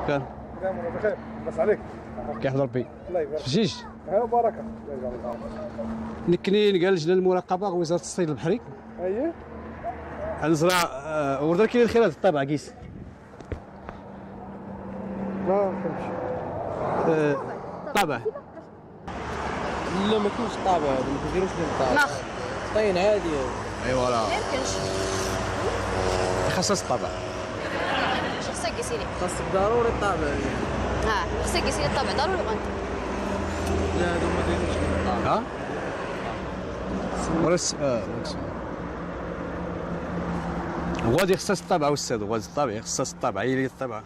كان بخير بس عليك كيحضر بي الله يبارك فجيج ها بركه الله يبارك. نكنين قال لجنه المراقبه وزاره الصيد البحري اييه غنزرع ورد كاين الخير هذا الطابع كيس ما فهمتش طابع لا ما كاينش طابع هذا ما كيديروش ليه الطابع ناخ طين عادي اي فوالا ما يمكنش خصص الطابع خصك يسيري خاصك ضروري الطابع خصك يسيري الطابع ضروري غنت لا هادو ما كاينينش الطابع ها ورس هو غادي يخصص الطابع والساد غادي الطابع يخصص الطابع هي اللي الطابع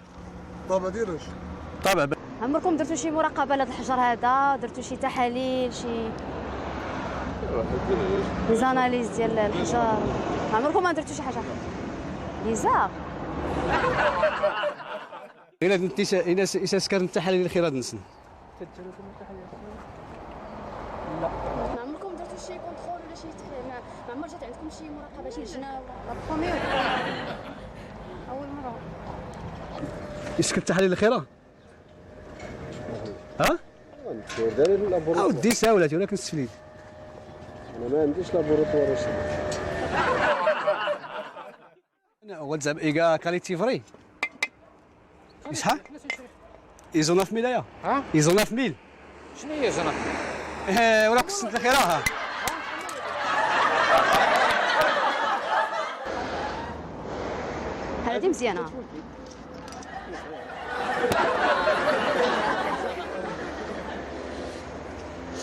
طابع ديالوش طابع عمركم درتوا شي مراقبه لهذا الحجر هذا درتوا شي تحاليل شي زاناليز ديال الحجر عمركم ما درتوا شي حاجه ليزار الى انت الى سكر التحاليل الخير هذا النسن ما عمركم درتوا شي كونترول ولا شي ما عمر جات عندكم شي مراقبه شي لجنه ولا بروميو اول مره يسكر التحاليل الخيره ها داري اللابوراتوار اودي ساولاتي ولكن السفليت انا ما عنديش لابوراتوار هو زعما ايكا كاليتي فري يصحى يزونا في ميلايا ها يزونا في ميل شنو هي زنقه ولا قصة الخيرة ها هذه مزيانه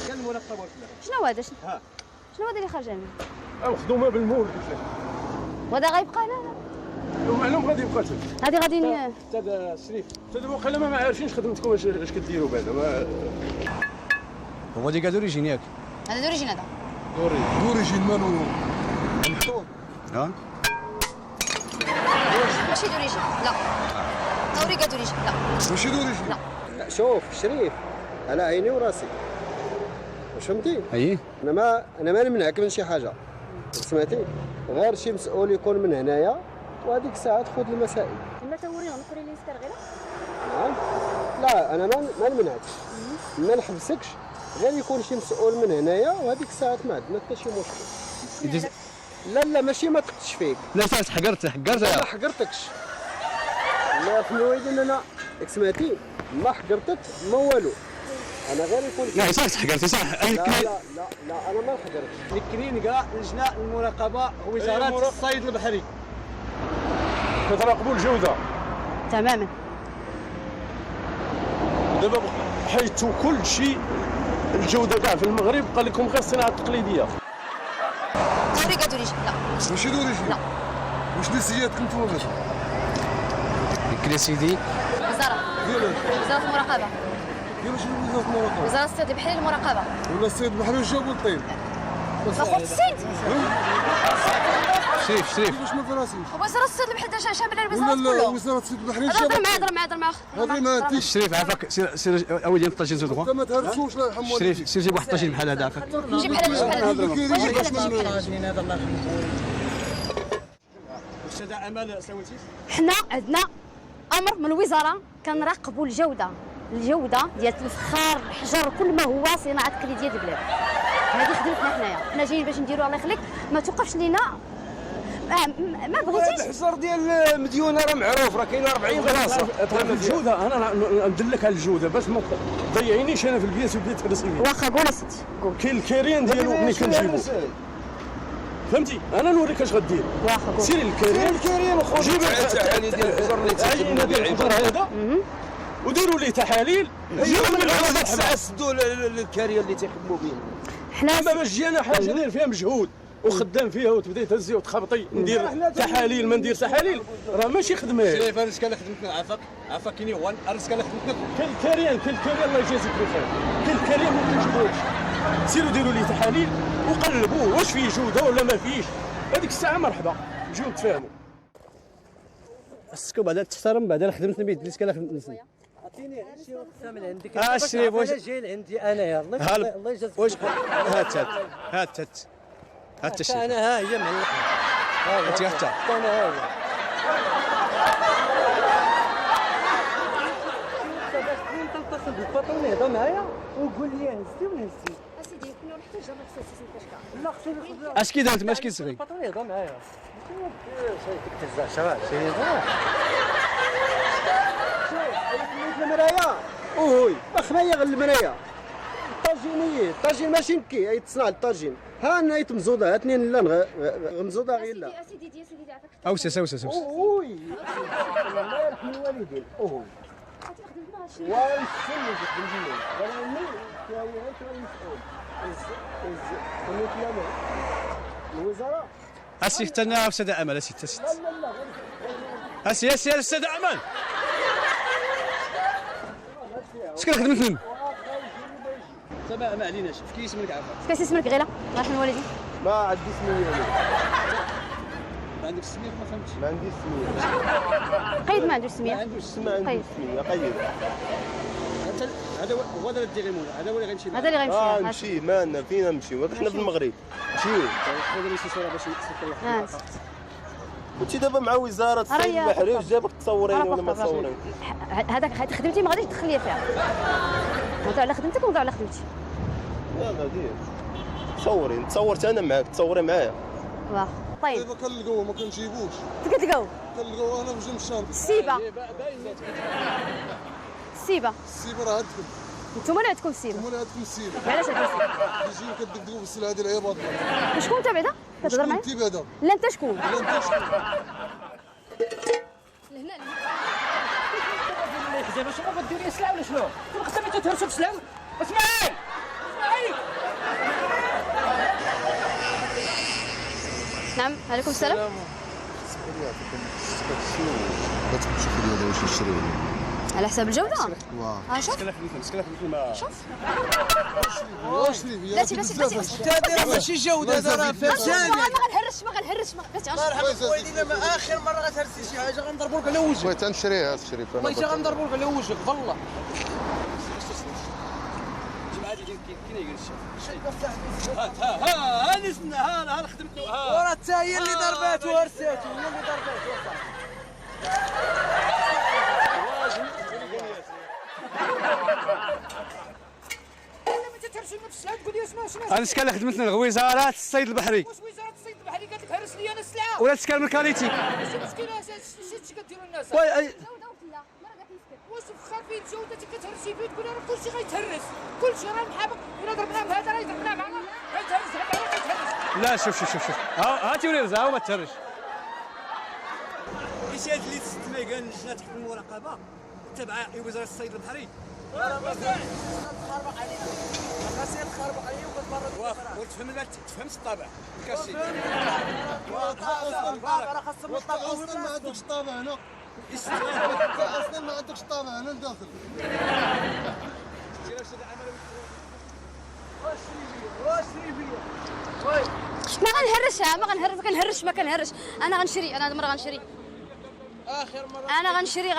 كان المراقبة شنو هذا شنو هذا اللي خرج منه مخدومه بالمول وهذا غيبقى لا ومعلوم غادي يبقى هذه غادي استاذ الشريف استاذ وقيلا ما عارفينش خدمتكم اش كديروا بعدا ما هو اللي قاعد يوريجيني ياك هذا دوريجين هذا دوريجين مانو محطوط ها ماشي دوريجين لا اوريكا دوريجين لا ماشي دوريجين لا شوف شريف على عيني وراسي واش فهمتي اي انا ما نمنعك من شي حاجه سمعتي غير شي مسؤول يكون من هنايا وهذيك الساعه تخوض المسائل ما تورينا نقري لي ستار غير نعم لا انا ما نمنعكش ما نحبسكش غير يكون شي مسؤول من هنايا وهذيك الساعه ما عندنا حتى شي مشكل لا ماشي ما تقتش فيك لا حقرت ما حقرتكش لا يا حميد انا سمعتي ما حقرتك ما والو انا غير يكون لا صح حقرتي صح لا انا ما حقرتش نكرين كاع لجنة المراقبة وزارة الصيد البحري كتراقبوا الجوده تماما دابا حيث كل شيء الجوده كاع في المغرب قال لكم غير الصناعه التقليديه اوريكا دوريجين لا ماشي دوريجين لا واش نسياتكم نتوما باش نكري سيدي وزاره المراقبه ديروا شنو وزاره المراقبه وزاره الصيد البحري للمراقبه ولا الصيد البحري جابوا الطين اخوت الصيد شريف واش ما فراسيش وزاره الصيد البحري شامله ولا الوزارات كلهم وزاره الصيد البحري هضر جابوا معاه هضري مع التيش شريف عافاك سير اول ديال طاجين زيد ما تهرسوش لا يحموا شريف سير جيب واحد طاجين بحال هذا عافاك نجي بحال هذا استاذ امال سويتي حنا عندنا امر من الوزاره كنراقبوا الجوده ديال الفخار الحجر كل ما هو صناعه تقليديه ديال البلاد هذه خدمتنا حنايا حنا جايين باش نديروا الله يخليك ما توقفش لينا ما بغيتيش الحصار ديال مديونه راه معروف راه كاين 40 بلاصه الجوده انا ندلك على الجوده باش ما تضيعينيش انا في البيت تحرسي فيه واخا قول اسيدي قول كاين الكاريان ديالو ملي كنجيبو فهمتي انا نوريك اش غدير واخا قول سيري الكاريان وخذ جيب التحاليل ديال الحجر اللي العينه ديال الحجر هذا وديروا ليه تحاليل جيبوا من هذاك الساعه سدوا الكاريان اللي تيخدموا به حنا اما باش جي انا حاجه ندير فيها مجهود وخدام فيها وتبداي تهزي وتخبطي ندير تحاليل ما ندير تحاليل راه ماشي خدمه شريف انا كان خدمتنا عافاك كايني هو انا كان خدمتنا كاين الكاريان الله يجازيك بخير كاين الكاريان ما كنجيبوش سيروا ديروا ليه تحاليل وقلبوا واش فيه جوده ولا ما فيش هذيك الساعه مرحبا نجيو نتفاهموا السكوب بعدا تحترم بعدا خدمتنا بيد اللي كان خدمتنا عطيني شي وقت من عندك الشريف واش جاي عندي انايا الله يجازيك واش هات الشريف انا ها هي معلقه انت انا ها هي تاخذ الباطون يهضر معايا وقول لي هزتي ولا هزتي. اسيدي كنا حتى جرب خصوصي كاشكا. لا خصني اش كي دارت ماش كيصغي الباطون يهضر معايا. شي تهزع شباب شي هذا. شوف المرايا اوي اخنايا غير المرايا. الطاجين ماشي نكي اي تصنع الطاجين. ها انا ايت مزوده اثنين لا غمزوده غير لا. اسيدي عطاك اوسس اوسس اوسس اوي الله يرحم الوالدين اوي خدمتنا هادشي. والسن بالجنون وانا كاوي غير المسؤول الوزاره اسي حتى استاذ امل اسي تست لا لا اسي استاذ امل شكون خدمت لهم سما ما عليناش في كيس منك عافاك كاس اسمك غيره الله يرحم الوالدين. ما عندي سميه ما عندكش السميه ما فهمتش ما عندي سميه قيد ما عندوش ما سميه. عندوش ما عندي سميه قيد هذا هو اللي غيمون هذا هو اللي غيمشي هذا اللي غيمشي. نمشي ما لنا فينا نمشيو حنا في المغرب نمشيو خذ لي شي صوره باش يتصل وانت دابا مع وزاره الصيد البحري واش جابك تصوريني ولا ما تصوريني هذه خدمتي ما غاديش تدخل ليا فيها. موضوع على خدمتك وموضوع على خدمتي. يلا دير تصوري تصورت انا معاك تصوري معايا واه طيب دابا كنلقاوه ما كنجيبوش كتلقاو كنلقاوه انا في جنب الشارع السيبه السيبه السيبه راه عندكم نتوما اللي عندكم السيبه. هما اللي عندكم السيبه علاش عندكم السيبه؟ يجيو كدقدقوا في السلعه ديال العباد وشكون انت بعدا كتهضر معايا؟ انت بعدا لا انت شكون؟ لا انت شكون لهنا زعما شنو غديري السلعه ولا شنو؟ قسمي تتهرسوا في السلعه. اسمعي نعم عليكم السلام. ما تمشي خدي هذا واش نشريه على حساب الجوده. واه شوف شوف واش لي هي بلاتي بلاتي هذا ماشي جوده هذا راه فيها ما غنهرش بلاتي والدينا ما اخر مره غتهرسي شي حاجه غنضربوا لك على وجهك بغيت نشريها تشري فيها والله حتى غنضربوا لك على وجهك والله ها نسنا ها خدمتو وراه حتى هي اللي ضربات وهرساتو هي اللي ضربات انا شكون خدمتنا الوزاره الصيد البحري واش وزاره الصيد البحري قالت لك هرس لي انا السلعه؟ ولا تسكر من الكاليتي ماشي مشكله اش كديروا الناس؟ واش فخار فيه الجوده كتهرسي فيه تقول راه كلشي غيتهرس كلشي راه محابك الا ضربنا بهذا راه يضربنا معنا غيتهرس هكا غيتهرس. لا شوف هاتي ولي رزعه وما تهرش ايش هاد اللي تستمع كاع اللجنه تحت المراقبه تبع وزاره الصيد البحري تخربق علينا خاصها تخربق علينا وكتبرد تفهمش الطابع كاشي راه خاصهم اصلا ما عندكش طابع هنا اصلا ما عندكش طابع هنا لداخل ما كنهرش انا غنشري انا هاد المره غنشري اخر مره انا غنشري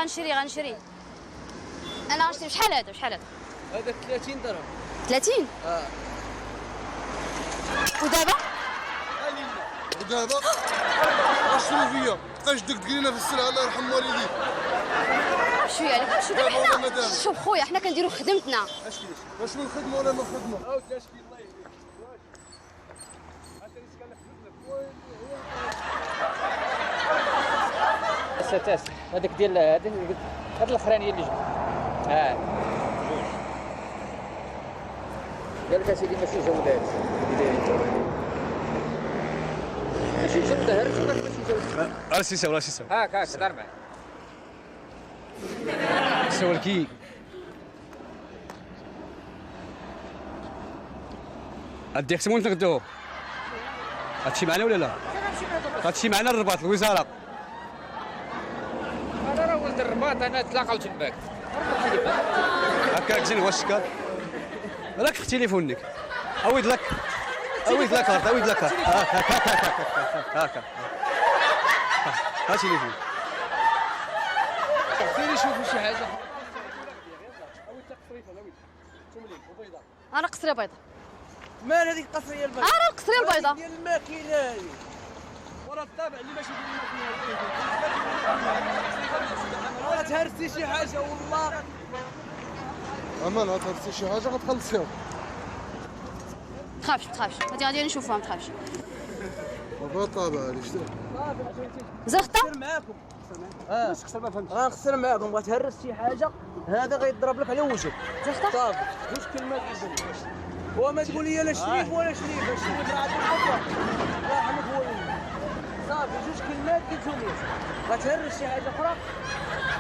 شحال هذا هذا 30 درهم 30 ودابا ودابا اشرو فيا بقاش دقدقينا في السلعه الله يرحم والديك شويه عليك شو دابا حنا شوف خويا حنا كنديروا خدمتنا واش من خدمه ولا ما خدمه ستاس هذاك ديال هاد الاخرانيه اللي جبت قال لك اسيدي ماشي جوده ماشي جوده هرس ولا ماشي جوده راسي سوا هاك دار معاك سوا الكي ادي خصهم نتغداو هادشي معنا ولا لا هادشي معنا الرباط الوزاره انا راه ولد الرباط انا تلاقى تماك هكاك زين هو الشكال راك في تليفونك اويد لك هاكا ها تليفون فين يشوفوا شي حاجه انا قصريه بيضاء مال هذيك القصريه البيضاء انا القصريه البيضاء ديال الماكينه هذه ورا الطابع اللي ماشي ديال الماكينه ولا تهرسي شي حاجه والله امان غتهرسي شي حاجه غتخلصيها. تخافش غادي نشوفوها، ما تخافش. بالطبع هذه شتي زرخطه معاكم غنخسر معاكم، بغا تهرس شي حاجه هذا غيضرب لك على وجهك. زرخطه صافي جوج كلمات قدام. وما تقول لي لا شريف ولا شريف، الشريف راه عندك الخبره الله يرحمك هو اللي. صافي جوج كلمات قلتهم لي. غتهرس شي حاجه اخرى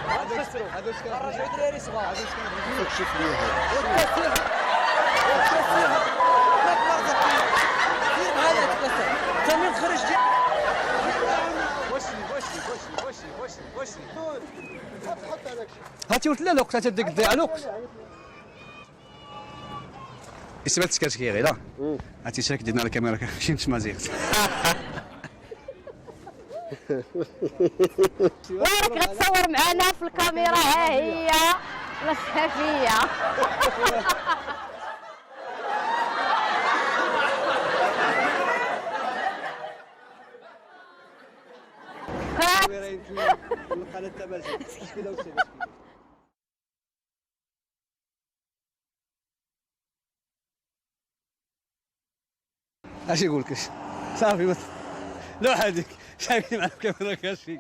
غتخسروا، غنرجعوا دراري صغار. تكشف ليا هذا. دير بحال هكا انت من خرجتي. هاتي لا الوقت هاتي ديك الضيعه الوقت اسمها تسكرتكي غير لا هاتي شاك دينا الكاميرا شي نتما زيغت وراك غتصور معنا في الكاميرا، ها هي الخفيه. القناه تبع اش يقول لك صافي بس لو حدك شايفين مع الكاميرا كاشي